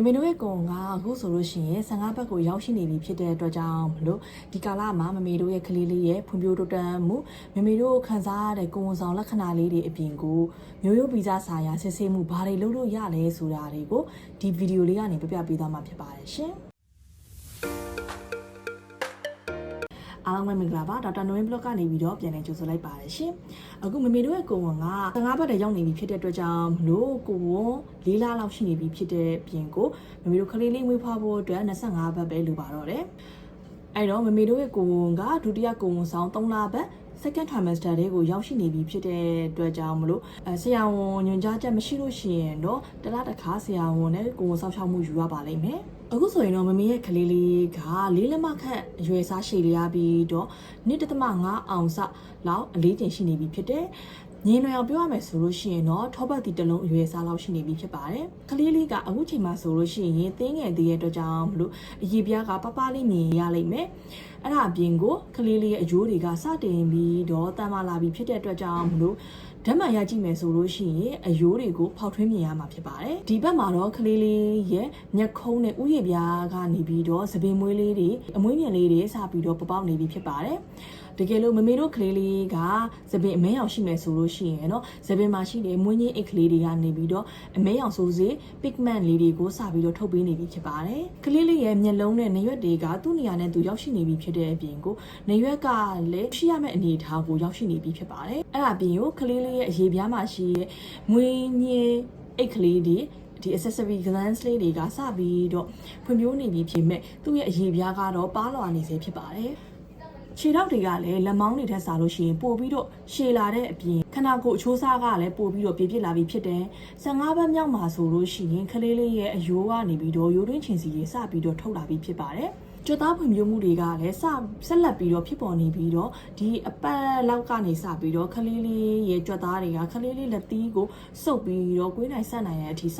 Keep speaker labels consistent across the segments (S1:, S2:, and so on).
S1: မေတို့ရဲ့ကုံကအခုဆိုလို့ရှိရင်15ဘက်ကိုရောက်ရှိနေပြီဖြစ်တဲ့အတွက်ကြောင့်မလို့ဒီကာလမှာမမေတို့ရဲ့ကလေးလေးရဲ့ဖွံ့ဖြိုးတိုးတက်မှုမမေတို့ခံစားရတဲ့ကိုယ်ဆောင်လက္ခဏာလေးတွေအပြင်ကိုမျိုးရိုးဗီဇဆိုင်ရာစစ်ဆေးမှုဘာတွေလုပ်လို့ရလဲဆိုတာတွေကိုဒီဗီဒီယိုလေးကနေပြပြပေးသွားမှာဖြစ်ပါတယ်ရှင်အားလုံးပဲမင်္ဂလာပါဒေါက်တာနိုဝင်ဘလော့ကနေပြီးတော့ပြန်လည်ကြိုဆိုလိုက်ပါတယ်ရှင်အခုမမေတို့ရဲ့ကိုဝန်က15ဘက်တည်းရောက်နေပြီဖြစ်တဲ့အတွက်ကြောင့်မလို့ကိုဝန်4လလောက်ရှိနေပြီဖြစ်တဲ့ပြင်ကိုမမေတို့ကလေးလေးမွေးဖွားဖို့အတွက်25ဘက်ပဲလိုပါတော့တယ်အဲ့တော့မမေတို့ရဲ့ကိုဝန်ကဒုတိယကိုဝန်ဆောင်3လဘက်second trimester တွေကိုရောက်ရှိနေပြီဖြစ်တဲ့အတွက်ကြောင့်မလို့ဆရာဝန်ညွှန်ကြားချက်မရှိလို့ရှိရင်တော့တလားတစ်ခါဆရာဝန်နဲ့ကိုဝန်ဆောက်ရှောက်မှုယူရပါလိမ့်မယ်အခုဆိုရင်တော့မမေရဲ့ကလေးလေးက4လက်မခန့်အရွယ်စားရှည်လျားပြီးတော့1.5အောင်စလောက်အလေးချိန်ရှိနေပြီဖြစ်တဲ့ညင်နယ်အောင်ပြောရမယ်ဆိုလို့ရှိရင်တော့ထောပတ်တီတစ်လုံးအရွယ်စားလောက်ရှိနေပြီဖြစ်ပါတယ်။ကလေးလေးကအခုချိန်မှာဆိုလို့ရှိရင်သင်းငယ်သေးတဲ့အတွက်ကြောင့်မလို့အရေပြားကပပလေးမြင်ရလိမ့်မယ်။အဲ့ဒါအပြင်ကိုကလေးလေးရဲ့အယိုးတွေကစတင်ပြီးတော့တန်မာလာပြီဖြစ်တဲ့အတွက်ကြောင့်မလို့ဓာတ်မှန်ရကြည့်မယ်ဆိုလို့ရှိရင်အယိုးတွေကိုဖောက်ထွင်းမြင်ရမှာဖြစ်ပါတယ်။ဒီဘက်မှာတော့ကလေးလေးရဲ့မျက်ခုံးနဲ့ဥယျာဉ်ပြားကနေပြီးတော့သပင်မွေးလေးတွေအမွှေးမြင်လေးတွေစပြီးတော့ပပေါက်နေပြီဖြစ်ပါတယ်။တကယ်လို့မမေတို့ကလေးလေးကသပင်အမဲရောင်ရှိမယ်ဆိုလို့ရှိရင်တော့သပင်မှာရှိတဲ့မွေးညင်းအိတ်ကလေးတွေကနေပြီးတော့အမဲရောင်ဆိုစေ pigment လေးတွေကိုစပြီးတော့ထုတ်ပေးနေပြီဖြစ်ပါတယ်။ကလေးလေးရဲ့မျက်လုံးနဲ့နေရွက်တွေကသူ့နေရာနဲ့သူရောက်ရှိနေပြီဖြစ်တဲ့အပြင်ကိုနေရွက်ကလည်းရှိရမယ့်အနေအထားကိုရောက်ရှိနေပြီဖြစ်ပါတယ်။အဲ့ဒါပြင်ကိုကလေးလေးရဲ့အရေပြားမှာရှိတဲ့မွေးညင်းအိတ်ကလေးတွေဒီ accessory glands လေးတွေကစပြီးတော့ဖွံ့ဖြိုးနေပြီဖြစ်မဲ့သူ့ရဲ့အရေပြားကတော့ပါလွာနေစေဖြစ်ပါတယ်။ခြေထောက်တွေကလည်းလက်မောင်းတွေထက်စားလို့ရှိရင်ပို့ပြီးတော့ရှည်လာတဲ့အပြင်ခနာကိုအချိုးစားကလည်းပို့ပြီးတော့ပြည့်ပြည့်လာပြီဖြစ်တယ်15ဘက်မြောက်မှာဆိုလို့ရှိရင်ကလေးလေးရဲ့အယိုးကနေပြီးတော့ရိုးတွင်းချင်စီတွေစပြီးတော့ထုတ်လာပြီးဖြစ်ပါတယ်ကြွသားဖွံ့ဖြိုးမှုတွေကလည်းဆက်လက်ပြီးတော့ဖြစ်ပေါ်နေပြီးတော့ဒီအပတ်လောက်ကနေစပြီးတော့ကလေးလေးရဲ့ကြွသားတွေကကလေးလေးလက်သီးကိုစုပ်ပြီးတော့ကွေးနိုင်ဆက်နိုင်တဲ့အထိဆ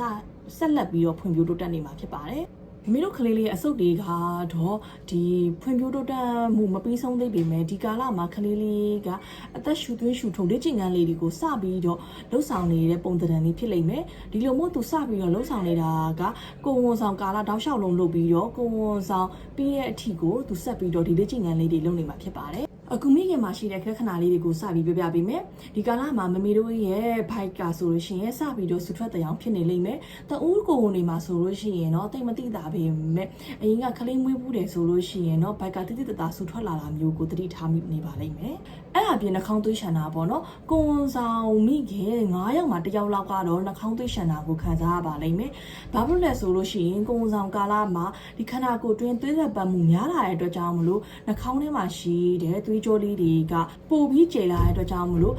S1: က်လက်ပြီးတော့ဖွံ့ဖြိုးတိုးတက်နေမှာဖြစ်ပါတယ်မိတို့ကလေးလေးအစုပ်တွေကတော့ဒီဖွံ့ဖြိုးတိုးတက်မှုမပြီးဆုံးသေးပေမဲ့ဒီကာလမှာကလေးလေးကအသက်ရှူသွင်းရှူထုံလေ့ကျင့်ခန်းလေးတွေကိုစပြီးတော့လှုပ်ဆောင်နေတဲ့ပုံသဏ္ဍာန်လေးဖြစ်လိမ့်မယ်ဒီလိုမျိုးသူစပြီးတော့လှုပ်ဆောင်နေတာကကိုဝန်ဆောင်ကာလတောက်လျှောက်လုံးလုပ်ပြီးတော့ကိုဝန်ဆောင်ပြီးတဲ့အထိကိုသူဆက်ပြီးတော့ဒီလေ့ကျင့်ခန်းလေးတွေလုပ်နေမှာဖြစ်ပါတယ်အခုမိခင်မှာရှိတဲ့ခက်ခဏလေးတွေကိုစပြီးပြပေးမယ်ဒီကာလမှာမမေတို့ရဲ့ဘိုက်ကဆိုလို့ရှိရင်စပြီးတော့ဆူထွက်တဲ့အောင်ဖြစ်နေလိမ့်မယ်တအူးကိုနေမှာဆိုလို့ရှိရင်တော့တိတ်မတိတာပဲမဲ့အရင်ကခလေးမွေးဘူးတယ်ဆိုလို့ရှိရင်တော့ဘိုက်ကတိတိတတာဆူထွက်လာတာမျိုးကိုတတိထားမိနေပါလိမ့်မယ်အဲ့ဒါပြင်နှာခေါင်းသွေးရှန်တာပေါ့နော်ကိုဝန်ဆောင်မိခင်9ယောက်မှာ1ယောက်လောက်ကတော့နှာခေါင်းသွေးရှန်တာကိုခံစားရပါလိမ့်မယ်ဘာဖြစ်လဲဆိုလို့ရှိရင်ကိုဝန်ဆောင်ကာလမှာဒီခန္ဓာကိုယ်တွင်းသွေးဆက်ပတ်မှုများလာတဲ့အတွက်ကြောင့်မလို့နှာခေါင်းထဲမှာရှိတဲ့သွေးကြောလေးတွေကပိုပြီးကျေလာတဲ့အတွက်ကြောင့်မလို့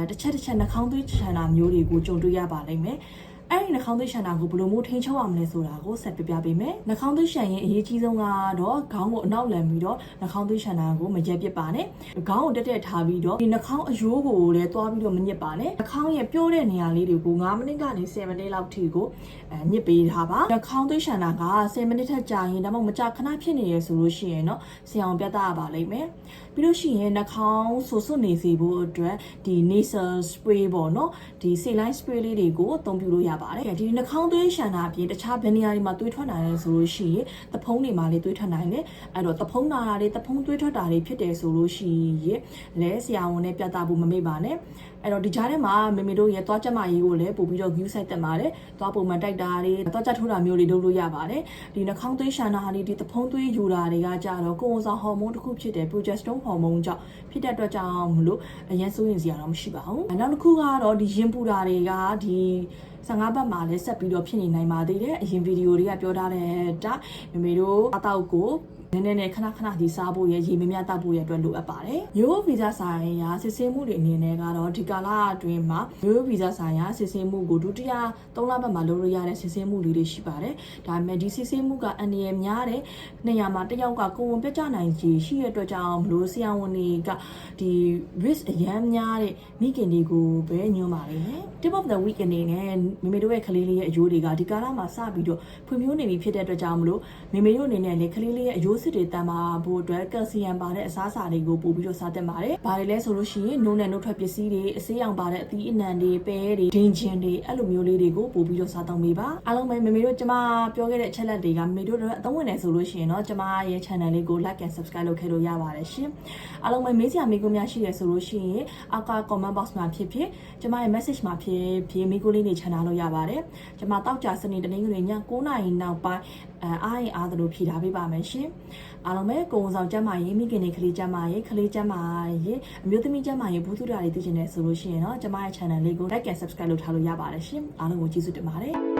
S1: တစ်ချက်နှာခေါင်းသွေးရှန်တာမျိုးတွေကိုကြုံတွေ့ရပါလိမ့်မယ်အဲ့ဒီနှာခေါင်းသွေးရှန်တာကိုဘယ်လိုမျိုးထိန်းချုပ်ရမလဲဆိုတာကိုဆက်ပြပေးမယ်နှာခေါင်းသွေးရှန်ရင်အရေးကြီးဆုံးကတော့ခေါင်းကိုအနောက်လန်ပြီးတော့နှာခေါင်းသွေးရှန်တာကိုမရက်ပစ်ပါနဲ့ခေါင်းကိုတက်ထားပြီးတော့ဒီနှာခေါင်းအယိုးကိုလည်းတွားပြီးတော့မညစ်ပါနဲ့နှာခေါင်းရဲ့ပြိုးတဲ့နေရာလေးတွေကို9မိနစ်ကနေ10မိနစ်လောက်ထိကိုညစ်ပေးထားပါနှာခေါင်းသွေးရှန်တာက10မိနစ်ထက်ကြာရင်ဒါမှမဟုတ်မကြာခဏဖြစ်နေရဆိုလို့ရှိရင်တော့ဆရာဝန်ပြသရပါလိမ့်မယ်ပြီးလို့ရှိရင်နှာခေါင်းဆူဆွနေစေဖို့အတွက်ဒီ nasal spray ပေါ့နော်ဒီ saline spray လေးတွေကိုအသုံးပြုလို့ရပါတယ်ဒီနှာခေါင်းသွေးရှန်တာအပြင်တခြားဘယ်နေရာတွေမှာသွေးထွက်နိုင်လဲဆိုလို့ရှိရင်သဖုံးတွေမှာလည်းသွေးထွက်နိုင်တယ်အဲ့တော့သဖုံးနာတာတွေသဖုံးသွေးထွက်တာတွေဖြစ်တယ်ဆိုလို့ရှိရင်လည်းဆရာဝန်နဲ့ပြသဖို့မမေ့ပါနဲ့အဲ့တော့ဒီကြားထဲမှာမေမေတို့ရဲ့သွားချက်မရေးကိုလည်းပို့ပြီးတော့ view site တက်ပါတယ်သွားပုံမှန်တိုက်တာတွေသွားချက်ထိုးတာမျိုးတွေလုပ်လို့ရပါတယ်ဒီနှာခေါင်းသွေးရှန်တာတွေဒီသဖုံးသွေးယူတာတွေကကြတော့ကိုယ်ဝန်ဆောင်ဟော်မုန်းတစ်ခုဖြစ်တဲ့ progesterone ဟော်မုန်းကြောင့်ဖြစ်တဲ့အတွက်ကြောင့်မလို့အရင်စိုးရင်စရာတော့မရှိပါဘူးနောက်တစ်ခုကတော့ဒီရင်ပူတာတွေကဒီ15ဘက်မှာလည်းဆက်ပြီးတော့ဖြစ်နေနိုင်ပါသေးတယ်အရင်ဗီဒီယိုတွေကပြောထားတဲ့အတိုင်းမမေတို့အတောက်ကိုနည်းနည်းခဏဒီစားဖို့ရရေမများတောက်ဖို့ရအတွက်လိုအပ်ပါတယ်မျိုးဗီဇဆိုင်ရာစစ်ဆေးမှုတွေအနေနဲ့ကတော့ဒီကာလအတွင်းမှာမျိုးဗီဇဆိုင်ရာစစ်ဆေးမှုကိုဒုတိယ3လပတ်မှာလုပ်လို့ရတဲ့စစ်ဆေးမှုလေးတွေရှိပါတယ်ဒါပေမဲ့ဒီစစ်ဆေးမှုကအန္တရာယ်များတဲ့နေရာမှာတစ်ယောက်ကကိုယ်ဝန်ပြတ်ကျနိုင်ခြေရှိတဲ့အတွက်ကြောင့်မလို့ဆရာဝန်တွေကဒီ risk အရန်များတဲ့မိခင်တွေကိုပဲညွှန်ပါလိမ့်မယ် tip of the week အနေနဲ့မိမိတို့ရဲ့ကလေးလေးရဲ့အယိုးတွေကဒီကာလမှာစပြီးတော့ဖွံ့ဖြိုးနေပြီဖြစ်တဲ့အတွက်ကြောင့်မလို့မိမိတို့အနေနဲ့လေကလေးလေးရဲ့အယိုး စစ်တွေတန်မာဖို့အတွက်ကယ်လ်ဆီယမ်ပါတဲ့အစားအစာတွေကိုပို့ပြီးတော့စားသင့်ပါတယ်။ဘာတွေလဲဆိုလို့ရှိရင်နိုးနဲ့နိုးထွက်ပစ္စည်းတွေအဆေးရောင်ပါတဲ့အသီးအနှံတွေပဲတွေဒင်းချင်းတွေအဲ့လိုမျိုးလေးတွေကိုပို့ပြီးတော့စားသုံးပေးပါ။အားလုံးပဲမမေတို့ကျမပြောခဲ့တဲ့အချက်လက်တွေကမမေတို့တော့အသုံးဝင်နေဆိုလို့ရှိရင်တော့ကျမရဲ့ channel လေးကို like and subscribe လုပ်ခဲ့လို့ရပါတယ်ရှင်။အားလုံးပဲမေးစရာမေးခွန်းများရှိတယ်ဆိုလို့ရှိရင်အောက်က comment box မှာဖြစ်ဖြစ်ကျမရဲ့ message မှာဖြစ်မေးခွန်းလေးတွေချန်ထားလို့ရပါတယ်။ကျမတောက်ကြစနေတနင်္ဂနွေည9:00 နာရီနောက်ပိုင်းအားရင်အားသလိုဖြေထားပေးပါမယ်ရှင်။အားလုံးပဲကိုယ်ဝန်ဆောင်ကျန်းမာရေးမိခင်တွေကလေးကျန်းမာရေးကလေးကျန်းမာရေးအမျိုးသမီးကျန်းမာရေးဘူးသူတာတွေသိချင်တယ်ဆိုလို့ရှိရင်တော့ကျမရဲ့ channel လေးကို like and subscribe လုပ်ထားလို့ရပါတယ်ရှင်။အားလုံးကိုကျေးဇူးတင်ပါတယ်။